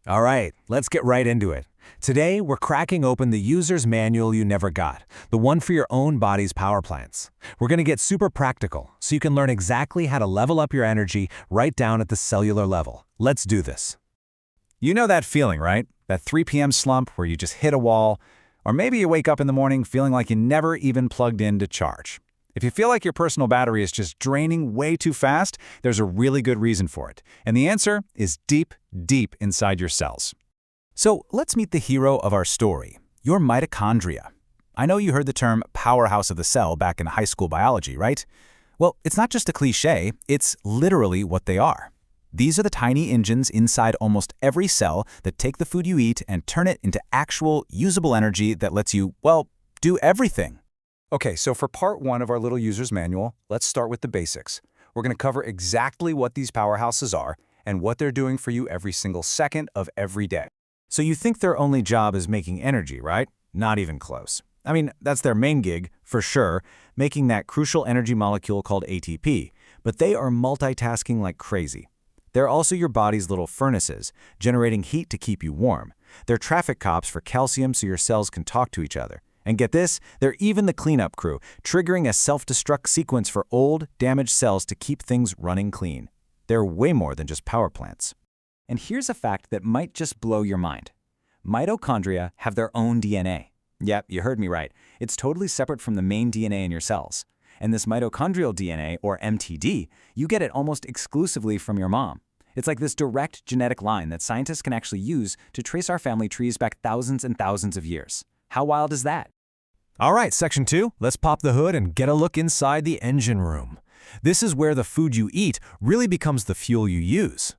All right, let's get right into it. Today, we're cracking open the user's manual you never got, the one for your own body's power plants. We're going to get super practical, so you can learn exactly how to level up your energy right down at the cellular level. Let's do this. You know that feeling, right? That 3 p.m. slump where you just hit a wall, or maybe you wake up in the morning feeling like you never even plugged in to charge. If you feel like your personal battery is just draining way too fast, there's a really good reason for it. And the answer is deep, deep inside your cells. So let's meet the hero of our story, your mitochondria. I know you heard the term powerhouse of the cell back in high school biology, right? Well, it's not just a cliche, it's literally what they are. These are the tiny engines inside almost every cell that take the food you eat and turn it into actual, usable energy that lets you, well, do everything. Okay, so for part 1 of our little user's manual, let's start with the basics. We're going to cover exactly what these powerhouses are and what they're doing for you every single second of every day. So you think their only job is making energy, right? Not even close. I mean, that's their main gig, for sure, making that crucial energy molecule called ATP, but they are multitasking like crazy. They're also your body's little furnaces, generating heat to keep you warm. They're traffic cops for calcium so your cells can talk to each other. And get this, they're even the cleanup crew, triggering a self-destruct sequence for old, damaged cells to keep things running clean. They're way more than just power plants. And here's a fact that might just blow your mind. Mitochondria have their own DNA. Yep, you heard me right. It's totally separate from the main DNA in your cells. And this mitochondrial DNA, or MTD, you get it almost exclusively from your mom. It's like this direct genetic line that scientists can actually use to trace our family trees back thousands and thousands of years. How wild is that? All right, section 2, let's pop the hood and get a look inside the engine room. This is where the food you eat really becomes the fuel you use.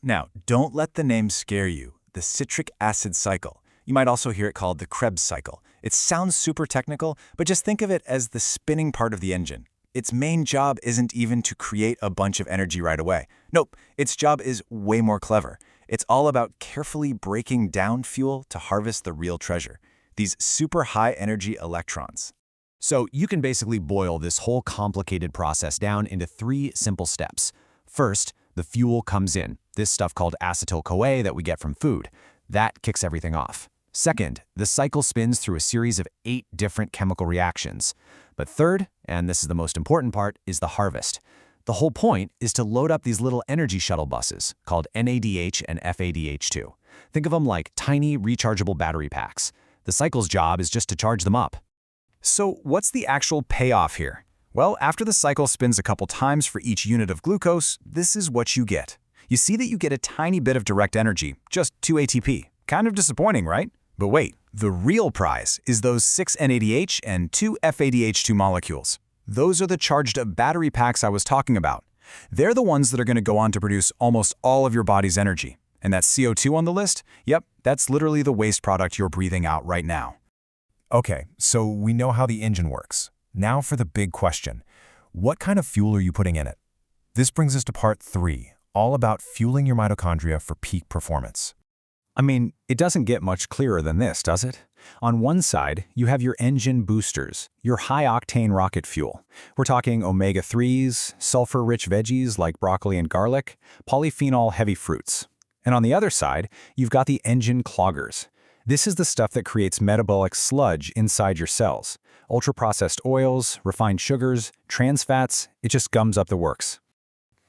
Now, don't let the name scare you. The citric acid cycle. You might also hear it called the Krebs cycle. It sounds super technical, but just think of it as the spinning part of the engine. Its main job isn't even to create a bunch of energy right away. Nope, its job is way more clever. It's all about carefully breaking down fuel to harvest the real treasure. These super high energy electrons. So you can basically boil this whole complicated process down into 3 simple steps. First, the fuel comes in, this stuff called acetyl-CoA that we get from food. That kicks everything off. Second, the cycle spins through a series of 8 different chemical reactions. But third, and this is the most important part, is the harvest. The whole point is to load up these little energy shuttle buses called NADH and FADH2. Think of them like tiny rechargeable battery packs. The cycle's job is just to charge them up. So what's the actual payoff here? Well, after the cycle spins a couple times for each unit of glucose, this is what you get. You see that you get a tiny bit of direct energy, just 2 ATP. Kind of disappointing, right? But wait, the real prize is those 6 NADH and 2 FADH2 molecules. Those are the charged up battery packs I was talking about. They're the ones that are going to go on to produce almost all of your body's energy. And that CO2 on the list? Yep, that's literally the waste product you're breathing out right now. Okay, so we know how the engine works. Now for the big question. What kind of fuel are you putting in it? This brings us to part 3, all about fueling your mitochondria for peak performance. I mean, it doesn't get much clearer than this, does it? On one side, you have your engine boosters, your high-octane rocket fuel. We're talking omega-3s, sulfur-rich veggies like broccoli and garlic, polyphenol-heavy fruits. And on the other side, you've got the engine cloggers. This is the stuff that creates metabolic sludge inside your cells. Ultra-processed oils, refined sugars, trans fats, it just gums up the works.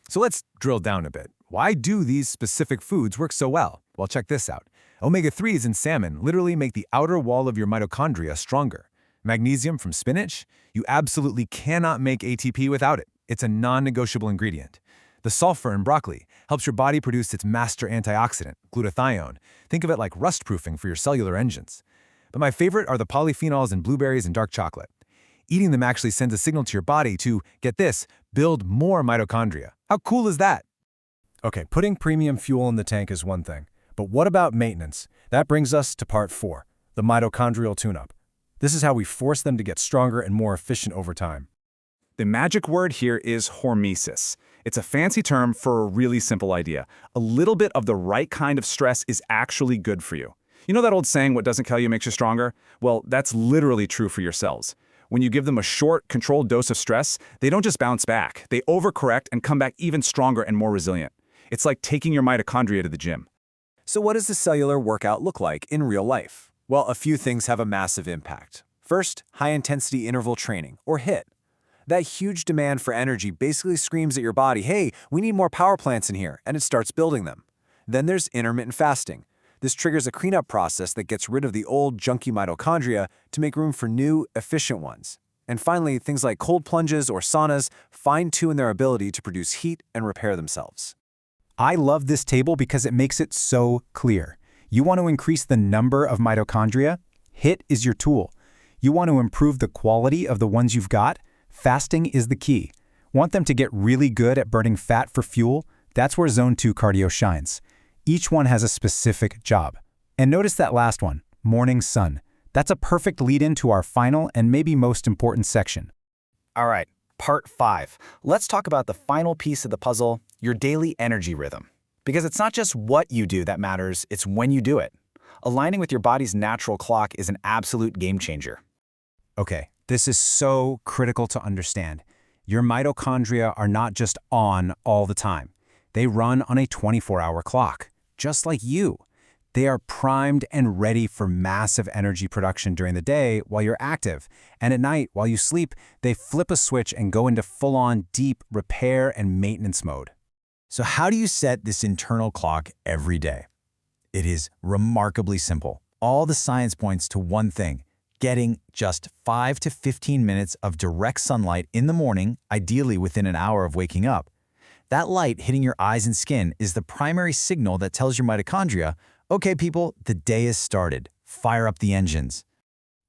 So let's drill down a bit. Why do these specific foods work so well? Well, check this out. Omega-3s in salmon literally make the outer wall of your mitochondria stronger. Magnesium from spinach? You absolutely cannot make ATP without it. It's a non-negotiable ingredient. The sulfur in broccoli helps your body produce its master antioxidant, glutathione. Think of it like rust-proofing for your cellular engines. But my favorite are the polyphenols in blueberries and dark chocolate. Eating them actually sends a signal to your body to, get this, build more mitochondria. How cool is that? Okay, putting premium fuel in the tank is one thing. But what about maintenance? That brings us to part 4, the mitochondrial tune-up. This is how we force them to get stronger and more efficient over time. The magic word here is hormesis. It's a fancy term for a really simple idea. A little bit of the right kind of stress is actually good for you. You know that old saying, what doesn't kill you makes you stronger? Well, that's literally true for your cells. When you give them a short, controlled dose of stress, they don't just bounce back. They overcorrect and come back even stronger and more resilient. It's like taking your mitochondria to the gym. So what does the cellular workout look like in real life? Well, a few things have a massive impact. First, high-intensity interval training, or HIIT. That huge demand for energy basically screams at your body, hey, we need more power plants in here, and it starts building them. Then there's intermittent fasting. This triggers a cleanup process that gets rid of the old, junky mitochondria to make room for new, efficient ones. And finally, things like cold plunges or saunas fine-tune their ability to produce heat and repair themselves. I love this table because it makes it so clear. You want to increase the number of mitochondria? HIIT is your tool. You want to improve the quality of the ones you've got? Fasting is the key. Want them to get really good at burning fat for fuel? That's where Zone 2 cardio shines. Each one has a specific job. And notice that last one, morning sun. That's a perfect lead-in to our final and maybe most important section. All right, part 5. Let's talk about the final piece of the puzzle, your daily energy rhythm. Because it's not just what you do that matters, it's when you do it. Aligning with your body's natural clock is an absolute game changer. Okay, this is so critical to understand. Your mitochondria are not just on all the time. They run on a 24-hour clock, just like you. They are primed and ready for massive energy production during the day while you're active. And at night, while you sleep, they flip a switch and go into full-on deep repair and maintenance mode. So how do you set this internal clock every day? It is remarkably simple. All the science points to one thing: getting just 5 to 15 minutes of direct sunlight in the morning, ideally within an hour of waking up. That light hitting your eyes and skin is the primary signal that tells your mitochondria, okay, people, the day is started. Fire up the engines.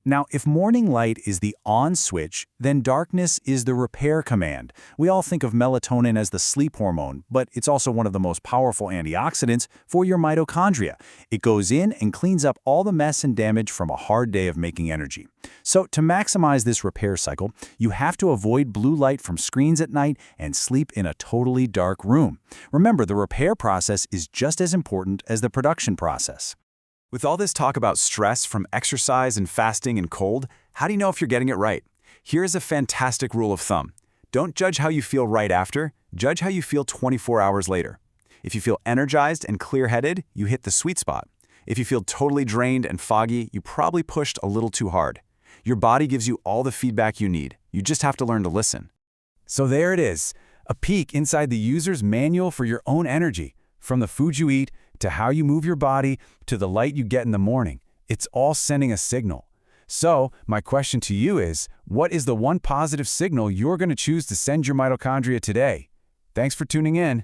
Now, if morning light is the on switch, then darkness is the repair command. We all think of melatonin as the sleep hormone, but it's also one of the most powerful antioxidants for your mitochondria. It goes in and cleans up all the mess and damage from a hard day of making energy. So to maximize this repair cycle, you have to avoid blue light from screens at night and sleep in a totally dark room. Remember, the repair process is just as important as the production process. With all this talk about stress from exercise and fasting and cold, how do you know if you're getting it right? Here's a fantastic rule of thumb. Don't judge how you feel right after, judge how you feel 24 hours later. If you feel energized and clear-headed, you hit the sweet spot. If you feel totally drained and foggy, you probably pushed a little too hard. Your body gives you all the feedback you need. You just have to learn to listen. So there it is, a peek inside the user's manual for your own energy. From the food you eat, to how you move your body, to the light you get in the morning. It's all sending a signal. So, my question to you is, what is the one positive signal you're going to choose to send your mitochondria today? Thanks for tuning in.